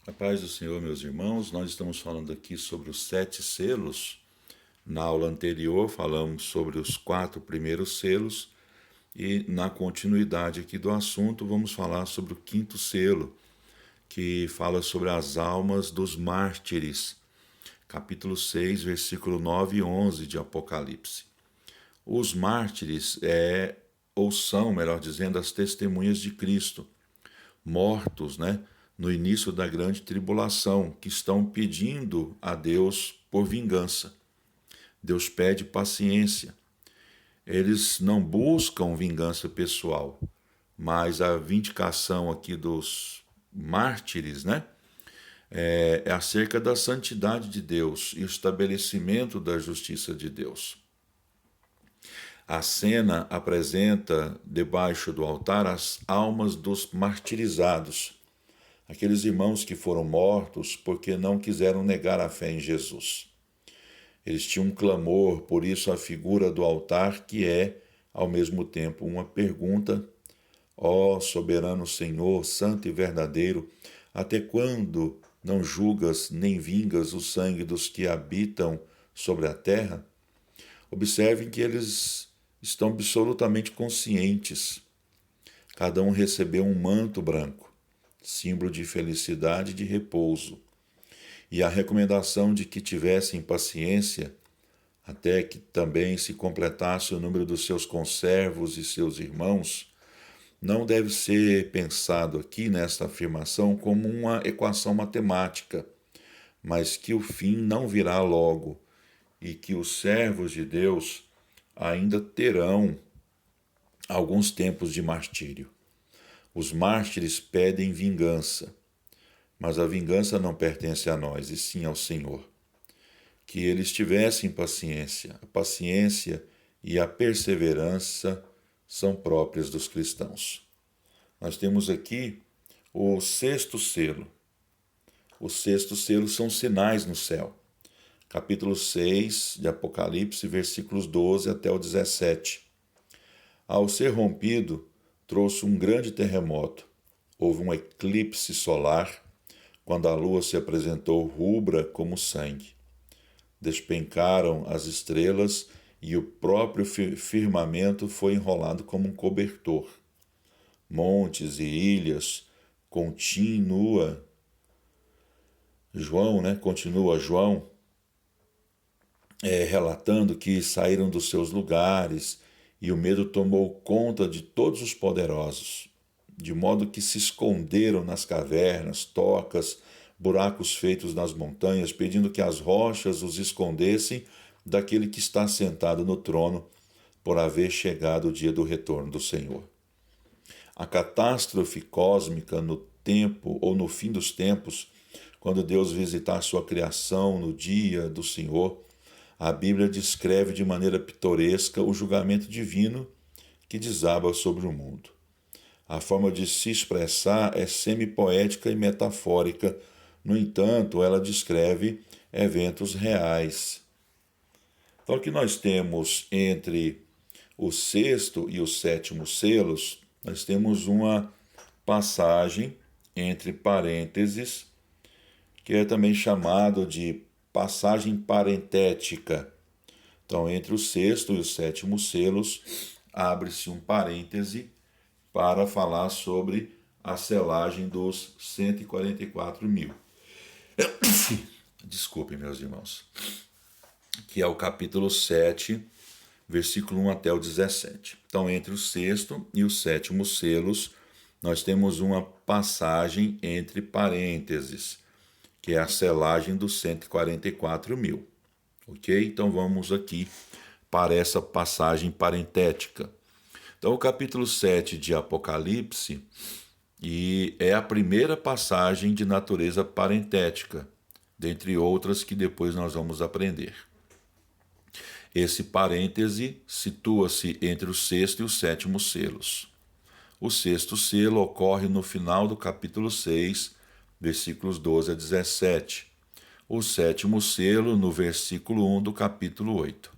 A paz do Senhor, meus irmãos, nós estamos falando aqui sobre os 7 selos. Na aula anterior falamos sobre os 4 primeiros selos e na continuidade aqui do assunto vamos falar sobre o 5º selo, que fala sobre as almas dos mártires, capítulo 6, versículo 9 e 11 de Apocalipse. Os mártires são, melhor dizendo, as testemunhas de Cristo, mortos, no início da grande tribulação, que estão pedindo a Deus por vingança. Deus pede paciência. Eles não buscam vingança pessoal, mas a vindicação aqui dos mártires, é acerca da santidade de Deus e o estabelecimento da justiça de Deus. A cena apresenta debaixo do altar as almas dos martirizados, aqueles irmãos que foram mortos porque não quiseram negar a fé em Jesus. Eles tinham um clamor, por isso a figura do altar, que é, ao mesmo tempo, uma pergunta: ó soberano Senhor, santo e verdadeiro, até quando não julgas nem vingas o sangue dos que habitam sobre a terra? Observem que eles estão absolutamente conscientes. Cada um recebeu um manto branco, símbolo de felicidade e de repouso. E a recomendação de que tivessem paciência, até que também se completasse o número dos seus conservos e seus irmãos, não deve ser pensado aqui nesta afirmação como uma equação matemática, mas que o fim não virá logo e que os servos de Deus ainda terão alguns tempos de martírio. Os mártires pedem vingança, mas a vingança não pertence a nós, e sim ao Senhor. Que eles tivessem paciência. A paciência e a perseverança são próprias dos cristãos. Nós temos aqui o 6º selo. O 6º selo são sinais no céu. Capítulo 6 de Apocalipse, versículos 12 até o 17. Ao ser rompido, trouxe um grande terremoto. Houve um eclipse solar, quando a lua se apresentou rubra como sangue. Despencaram as estrelas e o próprio firmamento foi enrolado como um cobertor. Montes e ilhas continua João, relatando que saíram dos seus lugares e o medo tomou conta de todos os poderosos, de modo que se esconderam nas cavernas, tocas, buracos feitos nas montanhas, pedindo que as rochas os escondessem daquele que está sentado no trono, por haver chegado o dia do retorno do Senhor. A catástrofe cósmica no tempo ou no fim dos tempos, quando Deus visitar sua criação no dia do Senhor, a Bíblia descreve de maneira pitoresca o julgamento divino que desaba sobre o mundo. A forma de se expressar é semi-poética e metafórica, no entanto, ela descreve eventos reais. Então, o que nós temos entre o 6º e o 7º selos, nós temos uma passagem entre parênteses, que é também chamado de passagem parentética. Então, entre o 6º e o 7º selos, abre-se um parêntese para falar sobre a selagem dos 144.000. Desculpem, meus irmãos. Que é o capítulo 7, versículo 1 até o 17. Então, entre o 6º e o 7º selos, nós temos uma passagem entre parênteses, que é a selagem dos 144.000. Ok? Então, vamos aqui para essa passagem parentética. Então, o capítulo 7 de Apocalipse é a primeira passagem de natureza parentética, dentre outras que depois nós vamos aprender. Esse parêntese situa-se entre o 6º e o 7º selos. O 6º selo ocorre no final do capítulo 6, versículos 12 a 17. O 7º selo no versículo 1 do capítulo 8.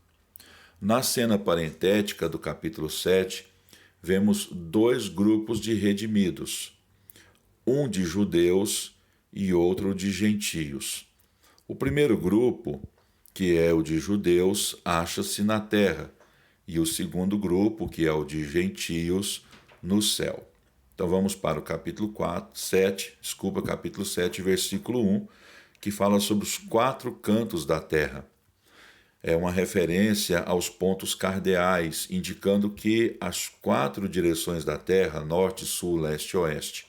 Na cena parentética do capítulo 7, vemos 2 grupos de redimidos, um de judeus e outro de gentios. O primeiro grupo, que é o de judeus, acha-se na terra, e o segundo grupo, que é o de gentios, no céu. Então vamos para o capítulo 7, versículo 1, que fala sobre os 4 cantos da terra. É uma referência aos pontos cardeais, indicando que as 4 direções da terra, norte, sul, leste e oeste.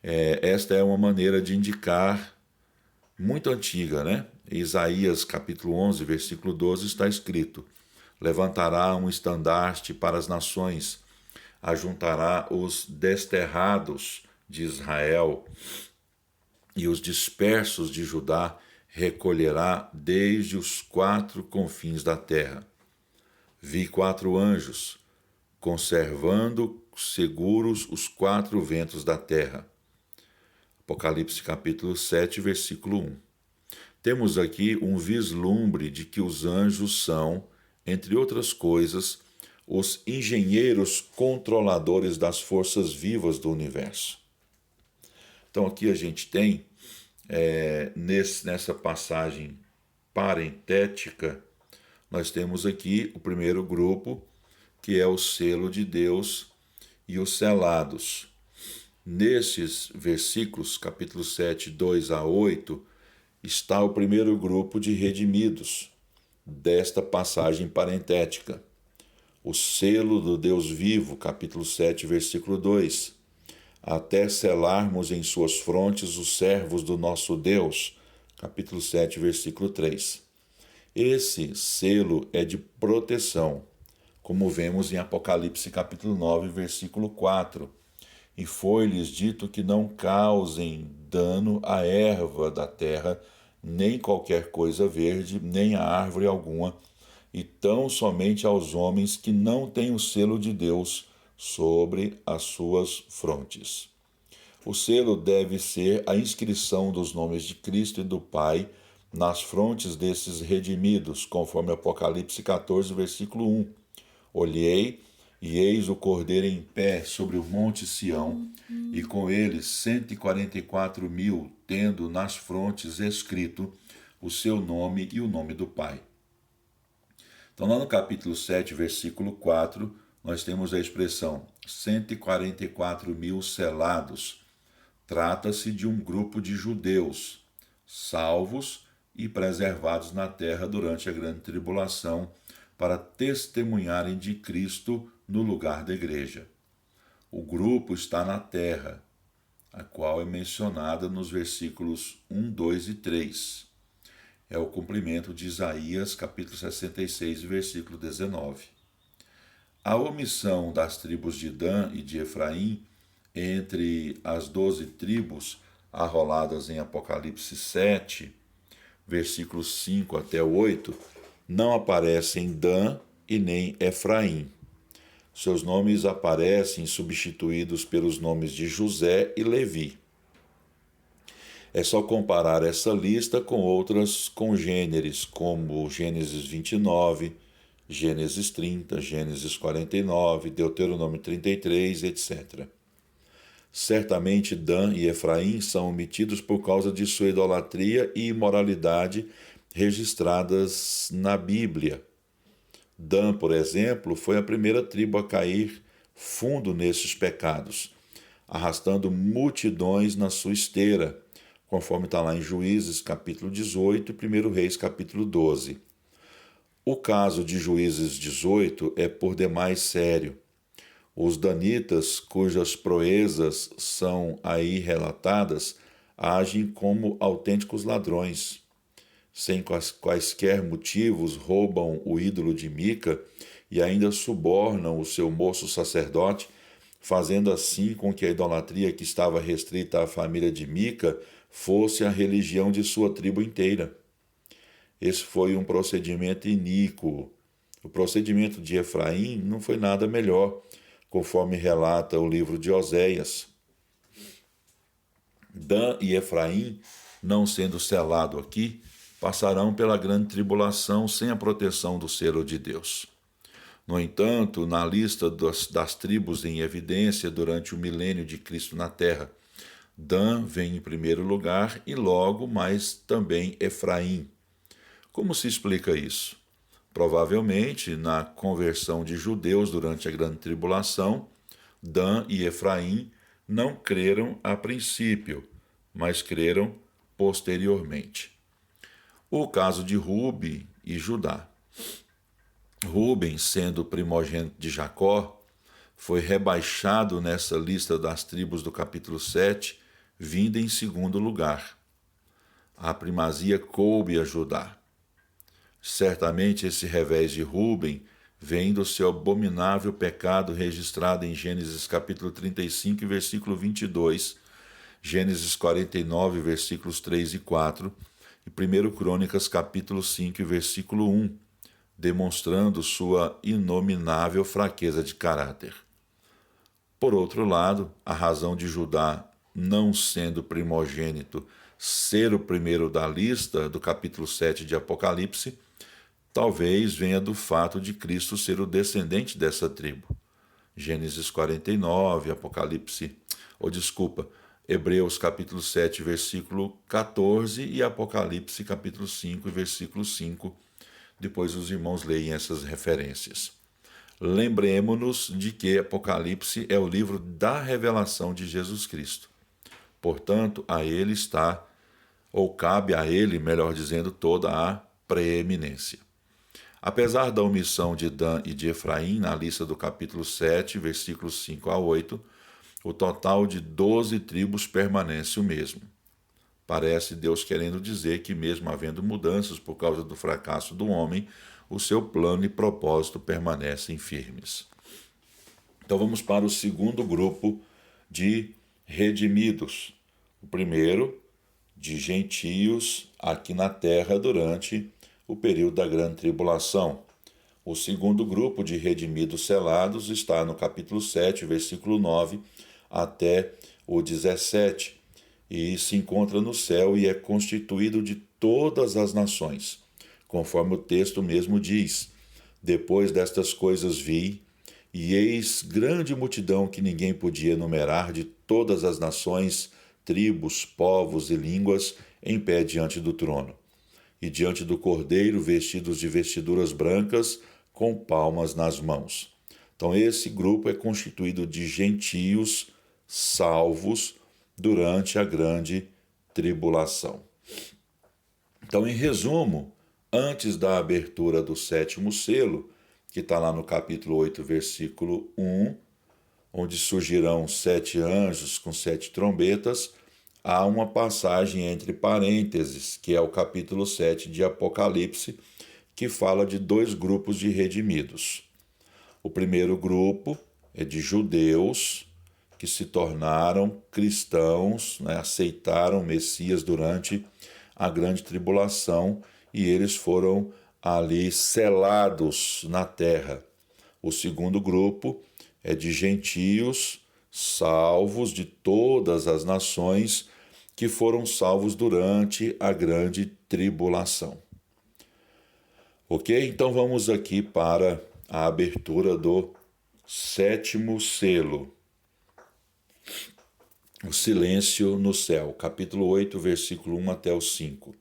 Esta é uma maneira de indicar muito antiga, né? Em Isaías capítulo 11, versículo 12 está escrito: levantará um estandarte para as nações, ajuntará os desterrados de Israel e os dispersos de Judá recolherá desde os 4 confins da terra. Vi 4 anjos, conservando seguros os 4 ventos da terra. Apocalipse capítulo 7, versículo 1. Temos aqui um vislumbre de que os anjos são, entre outras coisas, os engenheiros controladores das forças vivas do universo. Então aqui a gente tem, nessa passagem parentética, nós temos aqui o primeiro grupo, que é o selo de Deus e os selados. Nesses versículos, capítulo 7, 2 a 8, está o primeiro grupo de redimidos desta passagem parentética. O selo do Deus vivo, capítulo 7, versículo 2. Até selarmos em suas frontes os servos do nosso Deus, capítulo 7, versículo 3. Esse selo é de proteção, como vemos em Apocalipse capítulo 9, versículo 4. E foi-lhes dito que não causem dano à erva da terra, nem qualquer coisa verde, nem a árvore alguma, e tão somente aos homens que não têm o selo de Deus sobre as suas frontes. O selo deve ser a inscrição dos nomes de Cristo e do Pai nas frontes desses redimidos, conforme Apocalipse 14, versículo 1. Olhei, e eis o Cordeiro em pé sobre o monte Sião, e com ele 144.000, tendo nas frontes escrito o seu nome e o nome do Pai. Então, lá no capítulo 7, versículo 4, nós temos a expressão 144.000 selados. Trata-se de um grupo de judeus, salvos e preservados na terra durante a grande tribulação, para testemunharem de Cristo no lugar da igreja. O grupo está na terra, a qual é mencionada nos versículos 1, 2 e 3. É o cumprimento de Isaías, capítulo 66, versículo 19. A omissão das tribos de Dan e de Efraim entre as 12 tribos arroladas em Apocalipse 7, versículos 5 até 8, não aparecem Dan e nem Efraim. Seus nomes aparecem substituídos pelos nomes de José e Levi. É só comparar essa lista com outras congêneres, como Gênesis 29, Gênesis 30, Gênesis 49, Deuteronômio 33, etc. Certamente Dan e Efraim são omitidos por causa de sua idolatria e imoralidade registradas na Bíblia. Dan, por exemplo, foi a primeira tribo a cair fundo nesses pecados, arrastando multidões na sua esteira, conforme está lá em Juízes, capítulo 18 e 1 Reis, capítulo 12. O caso de Juízes 18 é por demais sério. Os danitas, cujas proezas são aí relatadas, agem como autênticos ladrões. Sem quaisquer motivos, roubam o ídolo de Mica e ainda subornam o seu moço sacerdote, fazendo assim com que a idolatria que estava restrita à família de Mica fosse a religião de sua tribo inteira. Esse foi um procedimento iníquo. O procedimento de Efraim não foi nada melhor, conforme relata o livro de Oséias. Dan e Efraim, não sendo selado aqui, passarão pela grande tribulação sem a proteção do selo de Deus. No entanto, na lista das tribos em evidência durante o milênio de Cristo na terra, Dan vem em primeiro lugar e logo, mas também Efraim. Como se explica isso? Provavelmente, na conversão de judeus durante a Grande Tribulação, Dan e Efraim não creram a princípio, mas creram posteriormente. O caso de Ruben e Judá. Ruben, sendo primogênito de Jacó, foi rebaixado nessa lista das tribos do capítulo 7, vindo em segundo lugar. A primazia coube a Judá. Certamente esse revés de Ruben vem do seu abominável pecado registrado em Gênesis capítulo 35, versículo 22, Gênesis 49, versículos 3 e 4, e 1 Crônicas capítulo 5, versículo 1, demonstrando sua inominável fraqueza de caráter. Por outro lado, a razão de Judá, não sendo primogênito, ser o primeiro da lista do capítulo 7 de Apocalipse, talvez venha do fato de Cristo ser o descendente dessa tribo. Gênesis 49, Hebreus capítulo 7, versículo 14 e Apocalipse capítulo 5, versículo 5. Depois os irmãos leem essas referências. Lembremos-nos de que Apocalipse é o livro da revelação de Jesus Cristo. Portanto, a ele está, ou cabe a ele, melhor dizendo, toda a preeminência. Apesar da omissão de Dan e de Efraim na lista do capítulo 7, versículos 5 a 8, o total de 12 tribos permanece o mesmo. Parece Deus querendo dizer que, mesmo havendo mudanças por causa do fracasso do homem, o seu plano e propósito permanecem firmes. Então vamos para o segundo grupo de redimidos. O primeiro, de gentios aqui na terra durante o período da grande tribulação. O segundo grupo de redimidos selados está no capítulo 7, versículo 9 até o 17, e se encontra no céu e é constituído de todas as nações, conforme o texto mesmo diz: depois destas coisas vi, e eis grande multidão que ninguém podia enumerar, de todas as nações, tribos, povos e línguas, em pé diante do trono, e diante do Cordeiro, vestidos de vestiduras brancas, com palmas nas mãos. Então esse grupo é constituído de gentios salvos durante a grande tribulação. Então, em resumo, antes da abertura do sétimo selo, que está lá no capítulo 8, versículo 1, onde surgirão 7 anjos com 7 trombetas, há uma passagem entre parênteses, que é o capítulo 7 de Apocalipse, que fala de 2 grupos de redimidos. O primeiro grupo é de judeus que se tornaram cristãos, aceitaram o Messias durante a grande tribulação, e eles foram ali selados na terra. O segundo grupo é de gentios salvos de todas as nações que foram salvos durante a grande tribulação. Ok? Então vamos aqui para a abertura do sétimo selo. O silêncio no céu, capítulo 8, versículo 1 até o 5.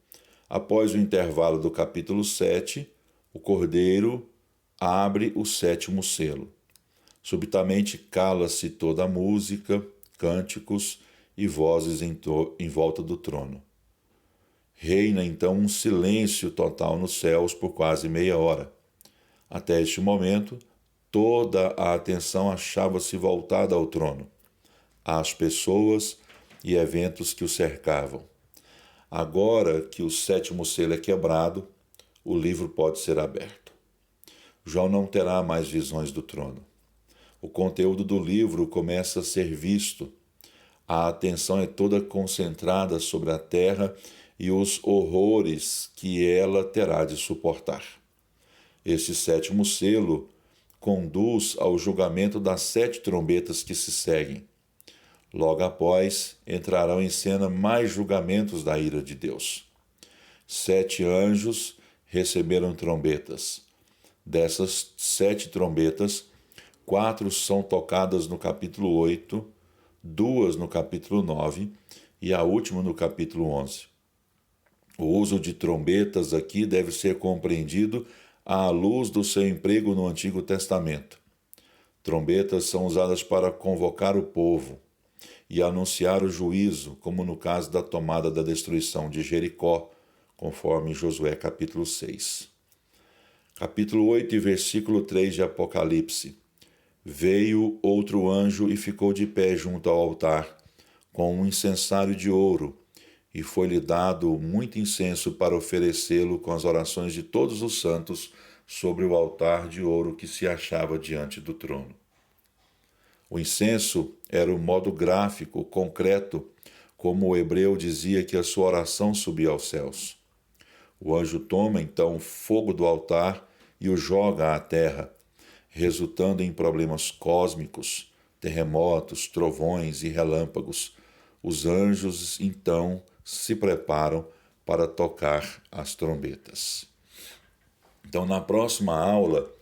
Após o intervalo do capítulo 7, o Cordeiro abre o sétimo selo. Subitamente cala-se toda a música, cânticos e vozes em volta do trono. Reina então um silêncio total nos céus por quase meia hora. Até este momento, toda a atenção achava-se voltada ao trono, às pessoas e eventos que o cercavam. Agora que o sétimo selo é quebrado, o livro pode ser aberto. João não terá mais visões do trono. O conteúdo do livro começa a ser visto. A atenção é toda concentrada sobre a terra e os horrores que ela terá de suportar. Esse sétimo selo conduz ao julgamento das 7 trombetas que se seguem. Logo após, entrarão em cena mais julgamentos da ira de Deus. 7 anjos receberam trombetas. Dessas 7 trombetas, 4 são tocadas no capítulo 8, 2 no capítulo 9 e a última no capítulo 11. O uso de trombetas aqui deve ser compreendido à luz do seu emprego no Antigo Testamento. Trombetas são usadas para convocar o povo e anunciar o juízo, como no caso da tomada da destruição de Jericó, conforme Josué capítulo 6. Capítulo 8 e versículo 3 de Apocalipse. Veio outro anjo e ficou de pé junto ao altar, com um incensário de ouro, e foi-lhe dado muito incenso para oferecê-lo com as orações de todos os santos sobre o altar de ouro que se achava diante do trono. O incenso era o modo gráfico, concreto, como o hebreu dizia que a sua oração subia aos céus. O anjo toma então o fogo do altar e o joga à terra, resultando em problemas cósmicos, terremotos, trovões e relâmpagos. Os anjos então se preparam para tocar as trombetas. Então, na próxima aula,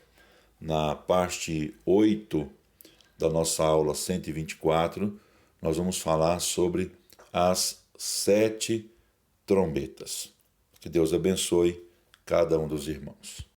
na parte 8 da nossa aula 124, nós vamos falar sobre as 7 trombetas. Que Deus abençoe cada um dos irmãos.